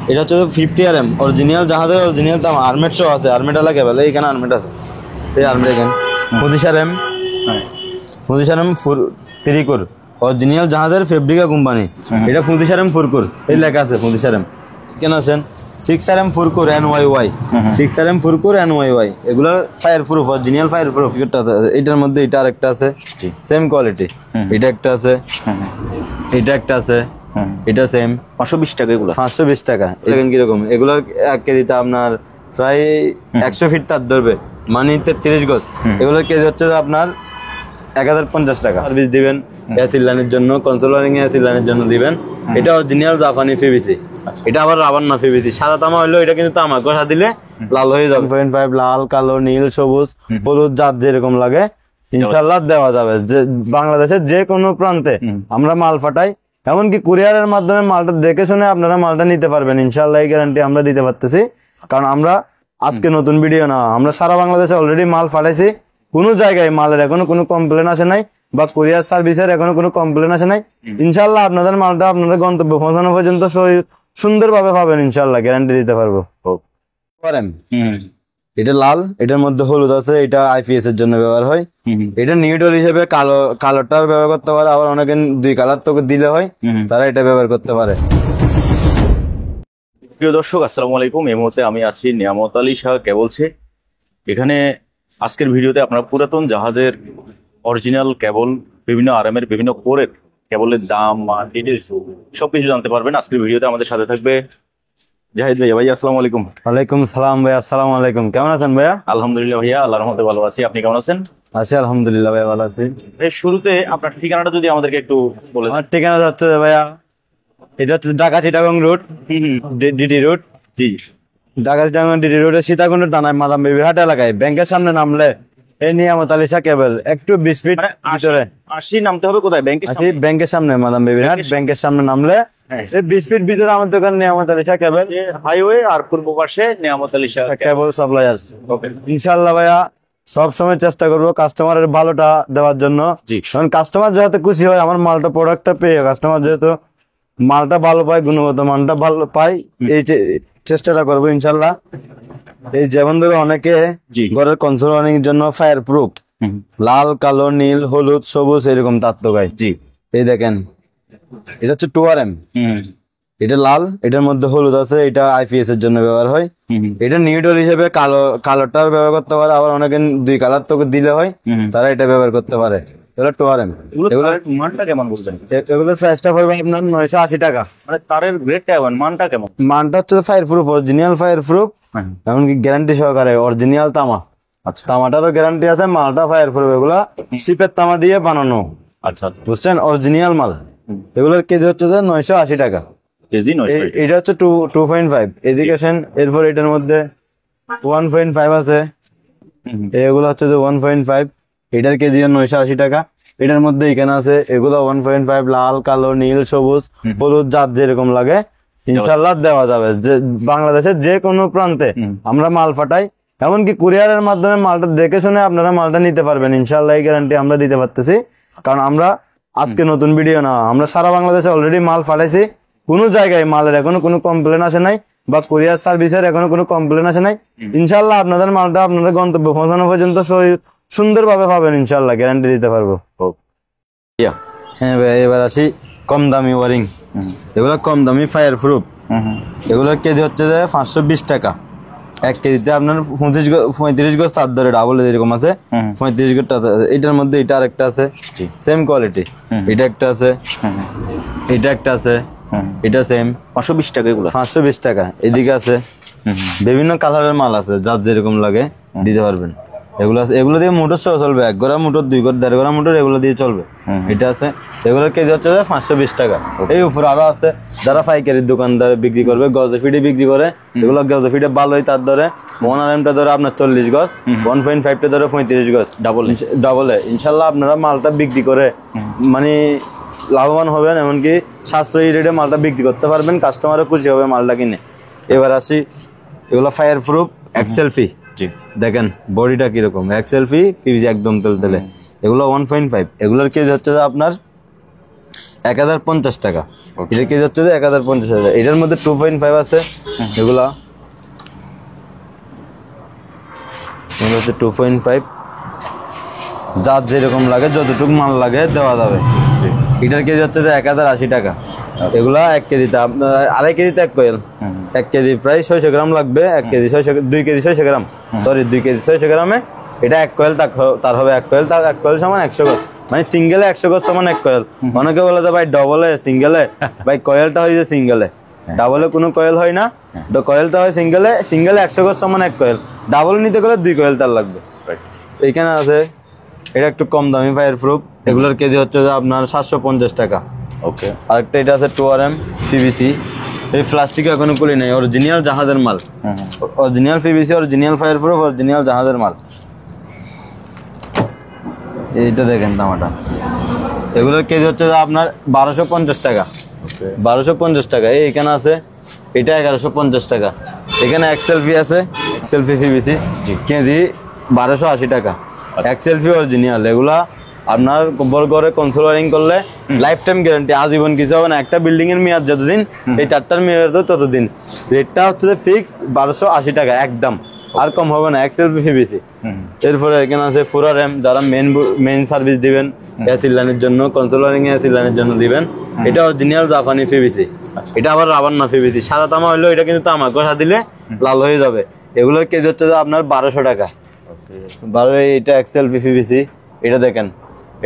এটা হচ্ছে 50 RM original, জাহাজের অরিজিনাল দাম। আর্মেট সহ আছে, আর্মেট আলা কেবল এইখানে আর্মেট আছে, এই আর্মেট এখানে 25 RM। 25 RM 3 কোর অরিজিনাল জাহাজের ফেব্রিকা কোম্পানি। এটা 25 RM 4 কোর, এই লেখা আছে 25 RM। কেন আছেন 6 RM 4 core NYY, 6 RM 4 core NYY। এগুলোর fire proof, original fire proof. এটার মধ্যে এটা আরেকটা আছে সেম কোয়ালিটি, এটা একটা আছে, এটা একটা আছে, এটা সেম 520 টাকা। এগুলো 520 টাকা। দেখেন কিরকম, এগুলোর 1 কেজিতে আপনার প্রায় 100 ফিট তার ধরবে, মানে 33 গজ। এগুলোর কেজি হচ্ছে আপনার 1050 টাকা। সার্ভিস দিবেন অ্যাসিড লাইনের জন্য, কন্ট্রোলারিং অ্যাসিড লাইনের জন্য দিবেন। এটা অরিজিনাল জাপানি পিভিসি, এটা আবার রাবার না পিভিসি। সাদা তামা হইলো, এটা কিন্তু তামা, ঘষা দিলে লাল হয়ে যাবে। 1.5 লাল, কালো, নীল, সবুজ, হলুদ, যার যেরকম লাগে ইনশাআল্লাহ দেওয়া যাবে। যে বাংলাদেশের যে কোনো প্রান্তে আমরা মাল পাঠাই, এমনকি কুরিয়ারের মাধ্যমে মালটা দেখে শুনে আপনারা মালটা নিতে পারবেন ইনশাআল্লাহ, এই গ্যারান্টি আমরা দিতে পারতেছি। কারণ আমরা আজকে নতুন ভিডিও না, আমরা সারা বাংলাদেশে অলরেডি মাল পাঠাইছি। কোনো জায়গায় মালের এখনো কোনো কমপ্লেন আসে নাই, বা কুরিয়ার সার্ভিসের এখনো কোনো কমপ্লেন আসে নাই। ইনশাআল্লাহ আপনাদের মালটা আপনাদের গন্তব্য পৌঁছানো পর্যন্ত সুন্দরভাবে পাবেন ইনশাআল্লাহ, গ্যারান্টি দিতে পারবো। এটা লাল, এটার মধ্যে হলুদ আছে, এটা IPS এর জন্য ব্যবহার হয়। এটা নিউট্রাল হিসেবে কালোটার ব্যবহার করতে পারে, আবার অনেকে 2 কালার তোকে দিলে হয়, তারা এটা ব্যবহার করতে পারে। প্রিয় দর্শক, আসসালামু আলাইকুম। এই মুহূর্তে আমি আছি নিয়ামত আলী শাহ কেবলসে। এখানে আজকের ভিডিওতে আপনারা পুরাতন জাহাজের অরিজিনাল কেবল, বিভিন্ন RM এর বিভিন্ন কোরের কেবলের দাম, ডিটেলস সবকিছু জানতে পারবেন আজকের ভিডিওতে। আমাদের সাথে থাকবে জাহিদ ভাইয়া। ভাইয়া আসসালামু আলাইকুম। ওয়ালাইকুম সালাম ভাইয়া, আসসালামু আলাইকুম। কেমন আছেন ভাইয়া? আলহামদুলিল্লাহ ভাইয়া, আল্লাহর রহমতে ভালো আছি। আপনি কেমন আছেন? আছি আলহামদুলিল্লাহ ভাইয়া, ভালো আছি। শুরুতে আপনার ঠিকানাটা যদি আমাদেরকে একটু বলে। আমার ঠিকানা হচ্ছে ভাইয়া, এটা হচ্ছে Dhaka Chittagong road, DD road. জি, ঢাকা চিটাগং ডিডি রোডে সীতাকুণ্ডের দানায় মাদাম বেবির হাট এলাকায় ব্যাংকের সামনে নামলে এই নিয়ামত আলী শাহ কেবল, একটু 20 ফিট ভিতরে আসি। নামতে হবে কোথায়? ব্যাংকের সামনে, মাদাম বেবির হাট ব্যাংকের সামনে নামলে 20 ফিট ভিতরে আমার দোকান নিয়ামত আলী শাহ কেবল, হাইওয়ে, আর পূর্ব পাশে নিয়ামত আলী শাহ কেবল সাপ্লায়ার্স। ইনশাআল্লাহ ভাইয়া সবসময় চেষ্টা করবো কাস্টমারের ভালোটা দেওয়ার জন্য। কারণ কাস্টমার যেহেতু খুশি হয় আমার মালটা, প্রোডাক্টটা পেয়ে, কাস্টমার যেহেতু মালটা ভালো পায়, গুণগত মানটা ভালো পাই, এই চেষ্টাটা করবো ইনশাল্লাহ। এই যেমন ধরো অনেকে ঘরের কন্ট্রোলিং এর জন্য ফায়ার প্রুফ লাল, কালো, নীল, হলুদ, সবুজ এরকম তাত্ত্ব গায়। জি, এই দেখেন এটা হচ্ছে 2 RM। এটা লাল, এটার মধ্যে হলুদ আছে, এটা IPS এর জন্য ব্যবহার হয়। এটা নিউট্রাল হিসেবে কালোটার ব্যবহার করতে পারে, আবার অনেকে 2 কালার তোকে দিলে হয়, তারা এটা ব্যবহার করতে পারে। এগুলো 2 RM। এগুলোর মানটা কেমন বলবেন? এগুলোর প্রাইসটা পড়বে আপনার 980 টাকা। মানে তারের গ্রেডটা কেমন, মানটা কেমন? মানটা হচ্ছে fire proof, original fire proof, এমনকি গ্যারান্টি সহকারে অরিজিনাল তামা। আচ্ছা, তামাটারও গ্যারান্টি আছে, মালটা ফায়ার প্রুফ। এগুলা শিপের তামা দিয়ে বানানো। আচ্ছা, বুঝছেন, অরিজিনাল মাল। এগুলোর কেজি হচ্ছে 980 টাকা কেজি। এটা হচ্ছে 2.5 এডুকেশন। এরপর এটার মধ্যে 1.5 আছে, এগুলো হচ্ছে 1.5, এটার কেজি 980 টাকা। এটার মধ্যে এখানে আছে এগুলো 1.5 লাল, কালো, নীল, সবুজ, হলুদ, যার যেরকম লাগে ইনশাআল্লাহ দেওয়া যাবে। যে বাংলাদেশের যে কোনো প্রান্তে আমরা মাল পাঠাই, এমনকি কুরিয়ারের মাধ্যমে মালটা দেখে শুনে আপনারা মালটা নিতে পারবেন ইনশাআল্লাহ, এই গ্যারান্টি আমরা দিতে পারতেছি। কারণ আমরা আজকে নতুন ভিডিও না, আমরা সারা বাংলাদেশে অলরেডি মাল পাঠাইছি। কোনো জায়গায় মালের এখনো কোনো কমপ্লেন আসে নাই, বা কুরিয়ার সার্ভিসের এখনো কোনো কমপ্লেন আসে নাই। ইনশাআল্লাহ আপনাদের মালটা আপনাদের গন্তব্য পৌঁছানো পর্যন্ত সুন্দরভাবে পাবেন ইনশাআল্লাহ, গ্যারান্টি দিতে পারবো। হ্যাঁ ভাই, এবার আসি কম দামি ওয়ারিং। এগুলো কম দামি ফায়ার প্রুফ। এগুলোর কেজি হচ্ছে 520 টাকা। 1 কেজিতে আপনার 35 গজ তার ধরে, ডাবল এরকম আছে 35 গজ। এটার মধ্যে এটা আরেকটা আছে সেম কোয়ালিটি, এটা একটা আছে, এটা একটা আছে, এটা সেম 520 টাকা। এগুলো 520 টাকা। এদিকে আছে বিভিন্ন কালারের মাল আছে, যার যেরকম লাগে দিতে পারবেন। এগুলো দিয়ে মোটর সহ চলবে, 1 গড়া মোটর, 2 গড়, 1.5 গড়া মোটর, এগুলো দিয়ে চলবে। এটা আছে, এগুলোর কেজি হচ্ছে 520 টাকা। এই উপরে আরো আছে, যারা পাইকারির দোকানদার বিক্রি করবে, গজে ফিটে বিক্রি করে, এগুলো গজে ফিটে ভালোই তার ধরে 1 RM-টা ধরে আপনার 40 গজ, 1.5-টা ধরে 35 গজ, ডাবলে। ইনশাল্লাহ আপনারা মালটা বিক্রি করে মানে লাভবান হবেন, এমনকি সাশ্রয়ী রেটে মালটা বিক্রি করতে পারবেন, কাস্টমারও খুশি হবে মালটা কিনে। এবার আসি, এগুলো ফায়ার প্রুফ এক্সেলফি। দেখেন বডিটা কিরকম, এক্সেলফি, ফিউজ একদম তেলতেলে। এগুলো 1.5। এগুলোর কেজি হচ্ছে আপনার 1050 টাকা। এটা কেজি হচ্ছে যে 1050 টাকা। এটার মধ্যে 2.5 আছে, এগুলা হচ্ছে 2.5, যার যেরকম লাগে যতটুকু মাল লাগে দেওয়া যাবে। এটার কেজি হচ্ছে যে 1080 টাকা। এগুলা 1 কেজিতে আপনার 2.5 কেজিতে 1 কয়েল, 1 কেজি প্রায় 600 গ্রাম লাগবে। 1 কেজি 2 কেজি 600 গ্রাম, সরি 2 কেজি 600 গ্রামে এটা 1 কয়েল, তার হবে 1 কয়েল, তার 1 কয়েল সমান 100 গজ, মানে সিঙ্গেলে 100 গজ সমান 1 কয়েল। অনেকে বলে যে ভাই ডবলে সিঙ্গেলে, ভাই কয়েলটা হয় যে সিঙ্গেলে, ডাবলে কোনো কয়েল হয় না, কয়েলটা হয় সিঙ্গেলে। সিঙ্গেলে 100 গজ সমান 1 কয়েল, ডাবল নিতে গেলে 2 কয়েল তার লাগবে। এইখানে আছে এটা একটু কম দামি ফায়ার প্রুফ, এগুলোর কেজি হচ্ছে যে আপনার 750 টাকা। ওকে, আরেকটা এটা আছে 2RM PVC, এই প্লাস্টিক এখনো খুলি নাই, অরিজিনাল জাহাজের মাল, original PVC, original fire proof, original জাহাজের মাল। এইটা দেখেন দামাটা, এগুলোর কেজি হচ্ছে যে আপনার 1250 টাকা। 1250 টাকা। এইখানে আছে এটা 1150 টাকা। এখানে XLP আছে, XLP PVC কেজি 1280 টাকা। XLP অরিজিনাল, এগুলা আপনার বড় করে কনসোলারিং করলে লাইফ টাইম গ্যারান্টি, আজীবন কিছু হবে না। একটা বিল্ডিং এর মেয়াদ যতদিন, এই 4টার মেয়াদ ততদিন। রেটটা হচ্ছে যে ফিক্স 1280 টাকা একদম, আর কম হবে না। XLP PVC। এরপরে এখানে আছে 4RM, যারা মেইন সার্ভিস দিবেন অ্যাসিড লাইনের জন্য, কনসোলারিং অ্যাসিড লাইনের জন্য দিবেন। এটা অরিজিনাল জাপানি PVC। এটা আবার রাবার না PVC, সাদা তামা হইলো এটা কিন্তু তামা, ঘষা দিলে লাল হয়ে যাবে। এগুলোর কেজি হচ্ছে যে আপনার 1200 টাকা। এটা XLP PVC, এটা দেখেন,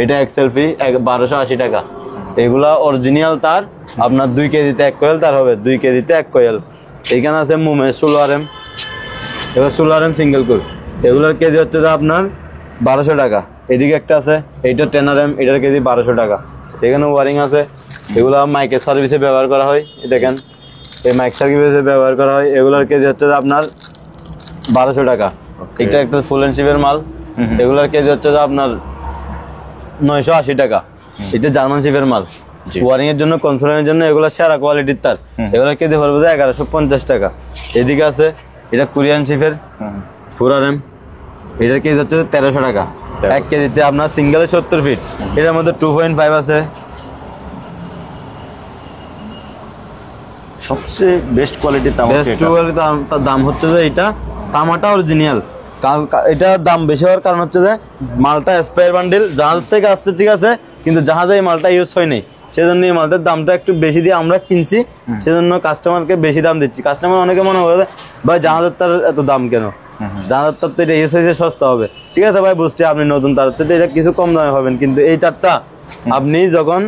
এটা XLP 1280 টাকা। এগুলা অরিজিনাল তার আপনার 2 কেজিতে 1 কয়েল তার হবে, 2 কেজিতে 1 কয়েল। এইখানে আছে মুমে 16RM, এবার 16RM সিঙ্গেল কোর, এগুলোর কেজি হচ্ছে যে আপনার 1200 টাকা। এদিকে একটা আছে, এইটা 10RM, এটার কেজি 1200 টাকা। এখানে ওয়ারিং আছে, এগুলো মাইকের সার্ভিসে ব্যবহার করা হয়। দেখেন এই মাইক সার্ভিসে ব্যবহার করা হয়, এগুলোর কেজি হচ্ছে যে আপনার 1200 টাকা। এটা একটা ফুল এন্ড শিপের মাল, এগুলোর কেজি হচ্ছে যে আপনার 980 টাকা। এটা জার্মান শিপের মাল, ওয়ারিং এর জন্য, কনসোলের জন্য এগুলো সেরা কোয়ালিটির তার। এগুলোর কেজি পড়বে 1150 টাকা। এদিকে আছে এটা কোরিয়ান শিপের 4RM, এটার কেজি হচ্ছে 1300 টাকা। 1 কেজিতে আপনার সিঙ্গেলে 70 ফিট। এটার মধ্যে 2.5 আছে। সবচেয়ে বেস্ট কোয়ালিটির তামা, বেস্ট কোয়ালিটি তার দাম হচ্ছে যে এটা তামাটা অরিজিনাল। এটা দাম বেশি হওয়ার কারণ হচ্ছে যে মালটা স্পেয়ার বান্ডিল জাহাজ থেকে আসছে, ঠিক আছে, কিন্তু জাহাজে এই মালটা ইউজ হয়নি, সেজন্য এই মালটার দামটা একটু বেশি দিয়ে আমরা কিনছি, সেজন্য কাস্টমারকে বেশি দাম দিচ্ছি। কাস্টমার অনেকে মনে করে ভাই জাহাজের তার এত দাম কেন, জাহাজের তার তো এটা ইউজ হয়েছে সস্তা হবে। ঠিক আছে ভাই, বুঝছি আপনি নতুন তার থেকে এটা কিছু কম দামে পাবেন, কিন্তু এই তারটা আপনি যখন,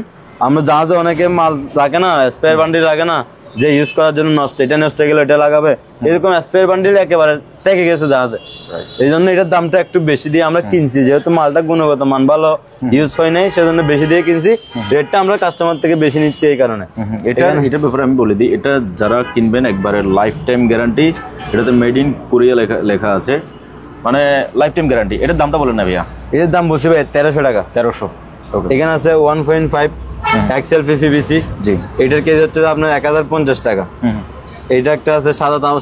আমরা জাহাজে অনেকে মাল রাখে না, স্পেয়ার বান্ডিল রাখে না, যে ইউজ করার জন্য নষ্ট, এটা নষ্ট হয়ে গেলে এটা লাগাবে, এরকম স্পেয়ার বান্ডিল একেবারে টেকে গেছে জাহাজে। এই জন্য এটার দামটা একটু বেশি দিয়ে আমরা কিনছি, যেহেতু মালটা গুণগত মান ভালো, ইউজ হয় নাই, সেজন্য বেশি দিয়ে কিনছি। রেটটা আমরা কাস্টমার থেকে বেশি নিচ্ছি এই কারণে। এটার ব্যাপারে আমি বলে দিই, এটা যারা কিনবেন একবারে লাইফ টাইম গ্যারান্টি, এটাতে মেড ইন কোরিয়া লেখা আছে, মানে লাইফ টাইম গ্যারান্টি। এটার দামটা বলেন না ভাইয়া। এটার দাম বলছি ভাই 1300 টাকা। 1300। এখানে আছে 1.5 XLP PVC, জি, এটার কেজি হচ্ছে আপনার 1050 টাকা। এইটা একটা আছে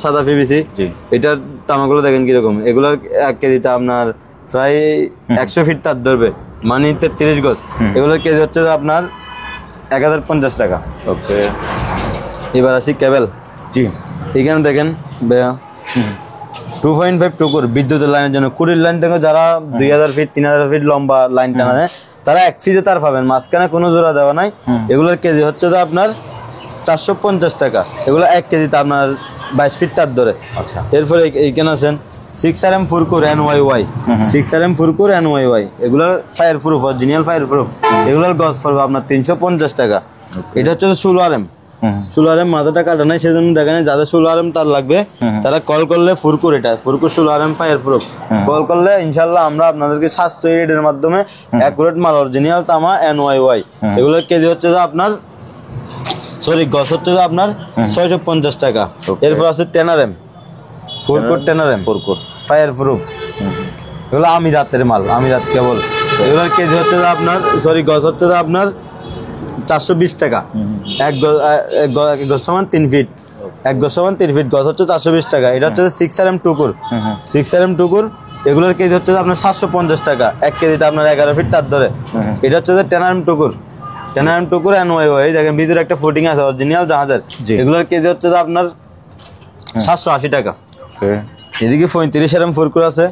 সাদা PVC, জি, এটার তামাগুলো দেখেন কিরকম, এগুলোর 1 কেজিতে আপনার প্রায় 100 ফিট তার ধরবে, মানে 33 গজ। এগুলোর কেজি হচ্ছে আপনার 1050 টাকা। ওকে, এবার আসি কেবল। জি, এখানে দেখেন 2.5 টুকুর বিদ্যুতের লাইনের জন্য, কুড়ির লাইন থেকে যারা 2000 ফিট 3000 ফিট লম্বা লাইন টানা দেয়, তারা 1 ফিটে তার পাবেন, মাঝখানে কোনো জোড়া দেওয়া নাই। এগুলোর কেজি হচ্ছে যে আপনার 450 টাকা। এগুলো 1 কেজিতে আপনার 22 ফিট তার ধরে। আচ্ছা, এরপরে এইখানে আছেন 6RM ফুরকুর NYY, 6RM ফুরকুর NYY, এগুলোর fire proof, original fire proof. এগুলোর গজ পড়বে আপনার 350 টাকা। এটা হচ্ছে 16RM, 16RM মাথাটা কাটা নাই, সেজন্য দেখেন যাদের 16RM তার লাগবে তারা কল করলে ফুরকুর, এটা ফুরকুর 16RM ফায়ার প্রুফ কল করলে ইনশাল্লাহ আমরা আপনাদেরকে 700 রেটের মাধ্যমে অ্যাকুরেট মাল, অরিজিনাল তামা NYY। এগুলোর কেজি হচ্ছে যে আপনার, সরি গজ হচ্ছে যে আপনার 650 টাকা। এরপর আছে 10RM ফুরকুর, 10RM ফুরকুর ফায়ার প্রুফ, এগুলো আমিরাতের মাল, আমিরাত কেবল। এগুলোর কেজি হচ্ছে যে আপনার, সরি গজ হচ্ছে যে আপনার 420 টাকা। এক গজ সমান 3 ফিট, 1 গজ সমান 3 ফিট, গজ হচ্ছে 420 টাকা। এটা হচ্ছে 6RM টুকুর, 6RM টুকুর। এগুলোর কেজি হচ্ছে আপনার 750 টাকা। 1 কেজিতে আপনার 11 ফিট তার ধরে। এটা হচ্ছে 10RM টুকুর, 10 টুকুর NYY দেখেন ভিতরে একটা ফুটিং আছে অরিজিনাল জাহাজের, এগুলোর কেজি হচ্ছে আপনার 780 টাকা। এদিকে 35 RM ফুরকুর আছে,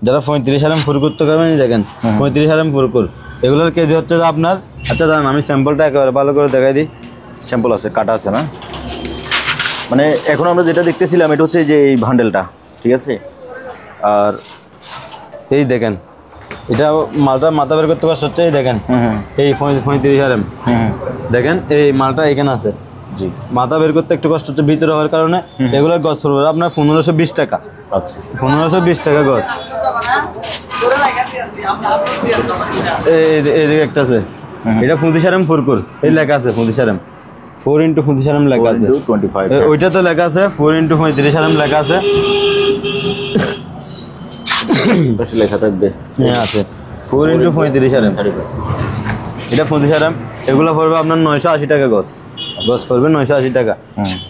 যারা 35 RM ফুরকুর তো খাবেন দেখেন 35 RM ফুরকুর, এগুলোর কেজি হচ্ছে আপনার, আচ্ছা দাঁড়ান আমি স্যাম্পলটা একেবারে ভালো করে দেখাই দিই। স্যাম্পল আছে, কাটা আছে না? মানে এখন আমরা যেটা দেখতেছিলাম এটা হচ্ছে যে এই ভান্ডেলটা, ঠিক আছে। আর এই দেখেন এটা মালটা মাথা বের করতে কষ্ট হচ্ছে, এই দেখেন এই 35 RM দেখেন এই মালটা এখানে আছে, জি মাথা বের করতে একটু কষ্ট হচ্ছে ভিতরে হওয়ার কারণে। এগুলোর গছ পড়বে আপনার 1520 টাকা। আচ্ছা 1520 টাকা গছ। এইদিকে একটা আছে, এটা 35 RM ফুরকুর, এই লেখা আছে 35 RM 4 × 35 RM লেখা আছে, 25 ওইটা তো লেখা আছে 4 × 35 RM লেখা আছে, লেখা থাকবে হ্যাঁ আছে 4 × 35 RM, এটা 35 RM। এগুলো পড়বে আপনার 980 টাকা গছ, গছ পড়বে 980 টাকা।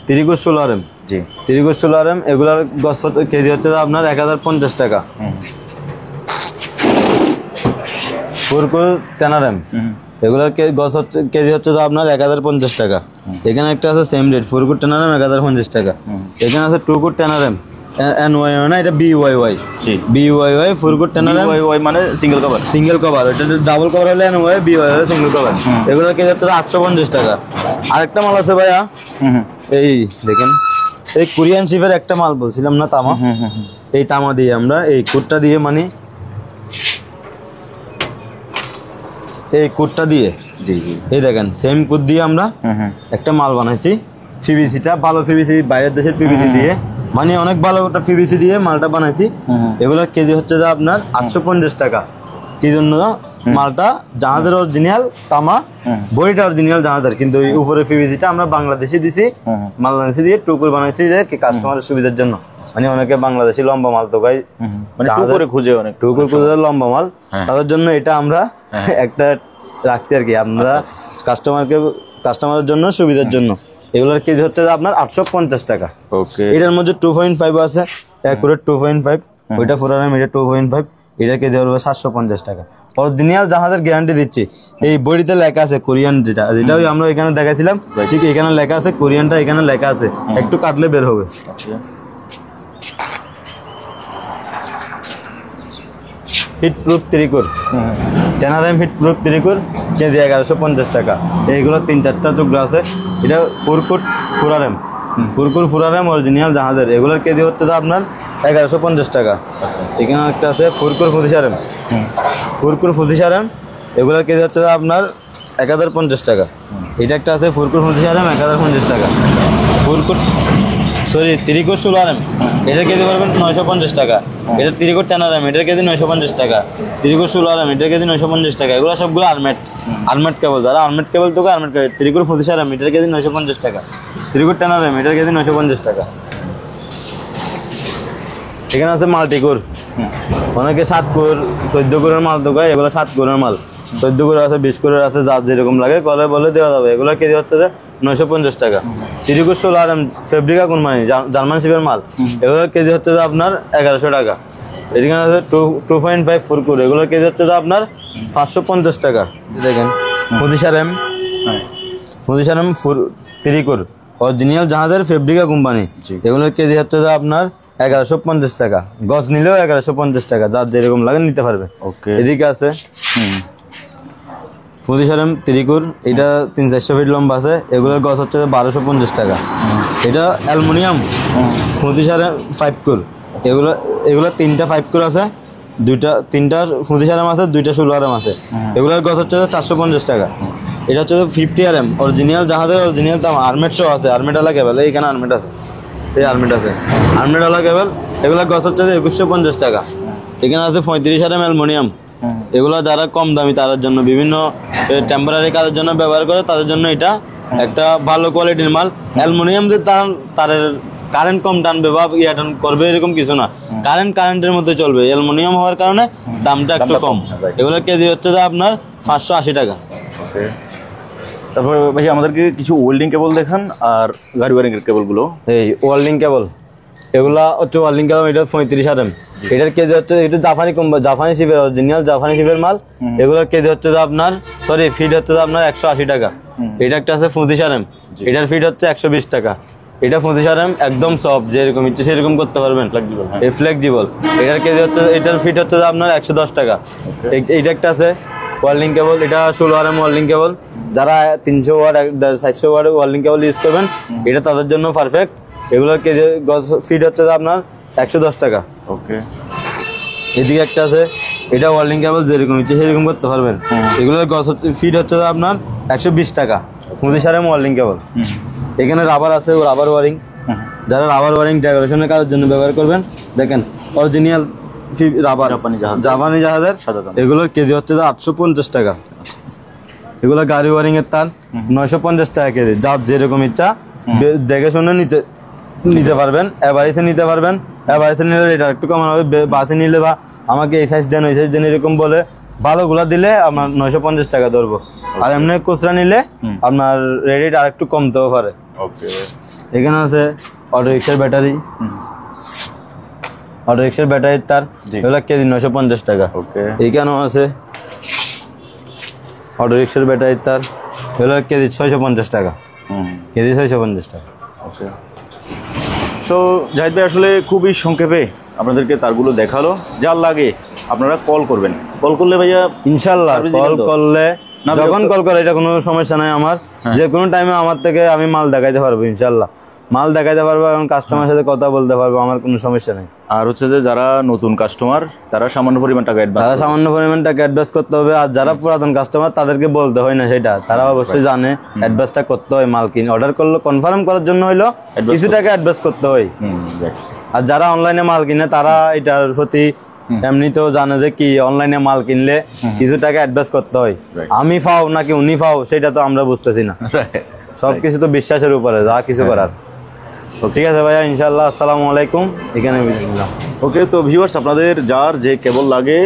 30 × 16 RM, জি 30 × 16 RM এগুলার গছ কেজি হচ্ছে আপনার 1050 টাকা। ফুরকুর 10 RM এগুলোর গছ হচ্ছে কেজি হচ্ছে আপনার 1050 টাকা। এখানে একটা আছে সেম রেট ফুরকুর 10 RM 1050 টাকা। এখানে আছে টুকুর 10 RM NYY না, এটা BYY, জি BYY ফুরকুর 10 RM BYY মানে সিঙ্গেল কভার, সিঙ্গেল কভার, এটা ডাবল কভার হলে NYY, BYY হলে সিঙ্গেল কভার। এগুলোর কেজি হচ্ছে 850 টাকা। আরেকটা মাল আছে ভাইয়া, এই দেখেন এই কোরিয়ান শিপের একটা মাল বলছিলাম না, তামা, এই তামা দিয়ে আমরা এই কুটটা দিয়ে মানে এই কুটটা দিয়ে, জি জি এই দেখেন সেম কুট দিয়ে আমরা একটা মাল বানাইছি, পিভিসিটা ভালো পিভিসি, বাইরের দেশের পিভিসি দিয়ে মানে অনেক ভালো একটা পিভিসি দিয়ে মালটা বানাইছি। এগুলোর কেজি হচ্ছে যে আপনার 850 টাকা। কি জন্য? মালটা জাহাজের অরিজিনাল তামা, বডিটা অরিজিনাল জাহাজের, কিন্তু ওই উপরে পিভিসিটা আমরা বাংলাদেশি দিছি, বাংলাদেশি দিয়ে টুকুর বানাইছি যে কাস্টমারের সুবিধার জন্য। মানে অনেকে বাংলাদেশি লম্বা মাল তো গাই, মানে টুকুরে খুঁজে, অনেক টুকুর খুঁজে লম্বা মাল, তাদের জন্য এটা আমরা একটা রাখছি আর কি, আমরা কাস্টমারের জন্য সুবিধার জন্য। এগুলোর কেজি হচ্ছে আপনার 850 টাকা। ওকে, এটার মধ্যে 2.5 আছে, অ্যাকুরেট 2.5, ওইটা 4 RM, এটা 2.5, এটা কেজি হবে 750 টাকা। অরিজিনাল জাহাজের গ্যারান্টি দিচ্ছি। এই বডিতে লেখা আছে কোরিয়ান, যেটা ওই আমরা এখানে দেখাইছিলাম, ঠিক এখানে লেখা আছে কোরিয়ানটা, এখানে লেখা আছে, একটু কাটলে বের হবে। হিট প্রুফ ত্রিকুর 10 RM হিট প্রুফ ত্রিকুর কেজি 1150 টাকা। এইগুলো 3-4টা টুকরা আছে। এটা ফুরকুর 4 RM, ফুরকুর 4 RM অরিজিনাল জাহাজের, এগুলোর কেজি হচ্ছে আপনার 1150 টাকা। এখানে একটা আছে ফুরকুর 25 RM, ফুরকুর 25 RM এগুলোর কেজি হচ্ছে আপনার 1050 টাকা। এটা একটা আছে ফুরকুর 25 RM 1050 টাকা। ফুরকুর ত্রিকুর 16 RM, এটার কেজি পারবেন 950 টাকা। এটা ত্রিকুর 10 RM, এটার কেজি 950 টাকা। ত্রিকুর 16 RM, এটার কেজি 950 টাকা। এগুলো সবগুলো আর্মেট কেবল, যারা আর্মেট কেবল তোকে আর্মেট কেবল। ত্রিকুর 25 RM, এটার কেজি 950 টাকা। ত্রিকুর 10 RM, এটার কেজি 950 টাকা। এখানে আছে মাল্টিকুর, অনেকে 7 কোর 14 কোরের মাল দোকায়, এগুলো 7 কোরের মাল, 14 কোরের আছে, 20 কোরের আছে, যার যেরকম লাগে কলে বলে দেওয়া যাবে। এগুলোর কেজি হচ্ছে যে 950 টাকা। ত্রিকুর 16 RM ফেব্রিকা কোম্পানি, জার্মান শিপের মাল, এগুলোর কেজি হচ্ছে যে আপনার 1100 টাকা। এখানে আছে 2.5 ফুরকুর, এগুলোর কেজি হচ্ছে যে আপনার 550 টাকা। দেখেন 25 RM, 25 RM ত্রিকুর অরিজিনাল জাহাজের ফেব্রিকা কোম্পানি, এগুলোর কেজি হচ্ছে যে আপনার 1150 টাকা। গজ নিলেও 1150 টাকা, যার যেরকম লাগে নিতে পারবে। এদিকে আছে 25 RM ত্রিকুর, এটা 300-400 ফিট লম্বা আছে, এগুলোর গজ হচ্ছে 1250 টাকা। এটা অ্যালুমিনিয়াম 25 RM 5 কোর, এগুলো 3টা 5 কোর আছে, 3টা 25 RM আছে, 2টা 16 RM আছে। এগুলোর গজ হচ্ছে 450 টাকা। এটা হচ্ছে 50 RM অরিজিনাল জাহাজের অরিজিনাল দাম, আর্মেট সহ আছে, আর্মেট আলা কেবল, এইখানে আর্মেট আছে, এই আর্মেট আছে, আর্মেট আলা কেবল। এগুলোর গজ হচ্ছে 2150 টাকা। এখানে আছে 35 RM অ্যালুমিনিয়াম, এগুলো যারা কম দামি তাদের জন্য, বিভিন্ন টেম্পোরারি কাজের জন্য ব্যবহার করে, তাদের জন্য এটা একটা ভালো কোয়ালিটির মাল। অ্যালুমিনিয়াম যে তারের কারেন্ট কম টানবে বা টান করবে এরকম কিছু না, কারেন্টের মধ্যে চলবে। অ্যালুমিনিয়াম হওয়ার কারণে দামটা একটু কম। এগুলো কেজি হচ্ছে যে আপনার 580 টাকা। তারপর ভাই আমাদেরকে কিছু ওয়েল্ডিং কেবল দেখান, আর গাড়ি ওয়ারিং এর কেবলগুলো। এই ওয়েল্ডিং কেবল, এগুলা হচ্ছে ওয়েল্ডিং কেবল, এটা 35 RM, এটার কেজি হচ্ছে, এটা জাপানি শিপের অরিজিনাল জাপানি শিপের মাল। এগুলোর কেজি হচ্ছে আপনার ফিট হচ্ছে আপনার 180 টাকা। এটা একটা আছে 25 এটার ফিট হচ্ছে 120 টাকা। এটা 25 একদম সফট, যেরকম ইচ্ছে সেরকম করতে পারবেন, এই ফ্লেক্সিবল। এটার কেজি হচ্ছে, এটার ফিট হচ্ছে আপনার 110 টাকা। এইটা একটা আছে ওয়েল্ডিং কেবল, এটা 16 ওয়েল্ডিং কেবল। যারা 300 ওয়াট 400 ওয়াট ওয়েল্ডিং কেবল ইউজ করবেন, এটা তাদের জন্য পারফেক্ট। এগুলোর কেজি ফিট হচ্ছে আপনার 110 টাকা। ওকে, এদিকে একটা আছে, এটা ওয়েল্ডিং কেবল যেরকম ইচ্ছে সেরকম করতে পারবেন। এগুলোর ফিট হচ্ছে আপনার 120 টাকা। 25 ওয়েল্ডিং কেবল। এখানে রাবার আছে, রাবার ওয়ারিং। যারা রাবার ওয়ারিং ডেকোরেশনের কাজের জন্য ব্যবহার করবেন, দেখেন অরিজিনাল রাবার জাপানি জাহাজের। এগুলোর কেজি হচ্ছে 850 টাকা। এগুলো গাড়ি ওয়ারিং এর তার 950 টাকা কেজি। যার যেরকম ইচ্ছা দেখে শুনে নিতে পারবেন। এভারেজে নিতে পারবেন। এভারেজে নিলে এটা একটু কম হবে। বাসে নিলে বা আমাকে এই সাইজ দেন ওই সাইজ দেন এরকম বলে ভালোগুলা দিলে আপনার 950 টাকা ধরবো। আর এমনি খুচরা নিলে আপনার রেডিট আর একটু কমতেও পারে। ওকে, এখানে আছে অটো রিক্সার ব্যাটারি। অটো রিক্সার ব্যাটারির তার, এগুলো কেজি 950 টাকা। ওকে, এইখানেও আছে অটো রিক্সার ব্যাটারির তার, এগুলো কেজি 650 টাকা। কেজি 650 টাকা। ওকে, তো জাহিদ ভাই আসলে খুবই সংক্ষেপে আপনাদেরকে তারগুলো দেখালো। যার লাগে আপনারা কল করবেন। কল করলে ভাইয়া ইনশাল্লাহ কল করলে, যখন কল করে এটা কোনো সমস্যা নাই আমার। যে কোনো টাইমে আমার থেকে আমি মাল দেখাইতে পারবো, ইনশাল্লাহ মাল দেখাইতে পারবো এবং কাস্টমারের সাথে কথা বলতে পারবো, আমার কোনো সমস্যা নেই। আর হচ্ছে যে যারা নতুন কাস্টমার তারা সামান্য পরিমাণ টাকা অ্যাডভান্স করতে হবে। আর যারা পুরাতন কাস্টমার তাদেরকে বলতে হয় না, সেটা তারা অবশ্যই জানে অ্যাডভান্সটা করতে হয়। মাল কিনে অর্ডার করলে কনফার্ম করার জন্য হইলো কিছু টাকা অ্যাডভান্স করতে হয়। আর যারা অনলাইনে মাল কিনে তারা এটার প্রতি এমনিতেও জানে যে কি অনলাইনে মাল কিনলে কিছু টাকা অ্যাডভান্স করতে হয়। আমি পাও নাকি উনি পাও সেটা তো আমরা বুঝতেছি না। সবকিছু তো বিশ্বাসের উপরে, যা কিছু করার। ঠিক আছে ভাইয়া, ইনশাল্লাহ। আসসালামু আলাইকুম। এখানে ওকে, তো ভিউয়ার্স আপনাদের যার যে কেবল লাগে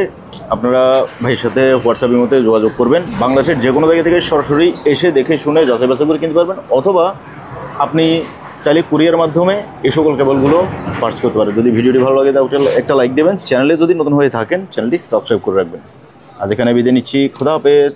আপনারা ভাইয়ের সাথে হোয়াটসঅ্যাপের মধ্যে যোগাযোগ করবেন। বাংলাদেশের যে কোনো জায়গা থেকে সরাসরি এসে দেখে শুনে যাচাই বাছাই করে কিনতে পারবেন, অথবা আপনি চাইলে কুরিয়ার মাধ্যমে এই সকল কেবলগুলো পার্চেস করতে পারেন। যদি ভিডিওটি ভালো লাগে তাহলে একটা লাইক দেবেন। চ্যানেলে যদি নতুন হয়ে থাকেন চ্যানেলটি সাবস্ক্রাইব করে রাখবেন। আজ এখানে বিদায় নিচ্ছি। খোদা হাফেজ।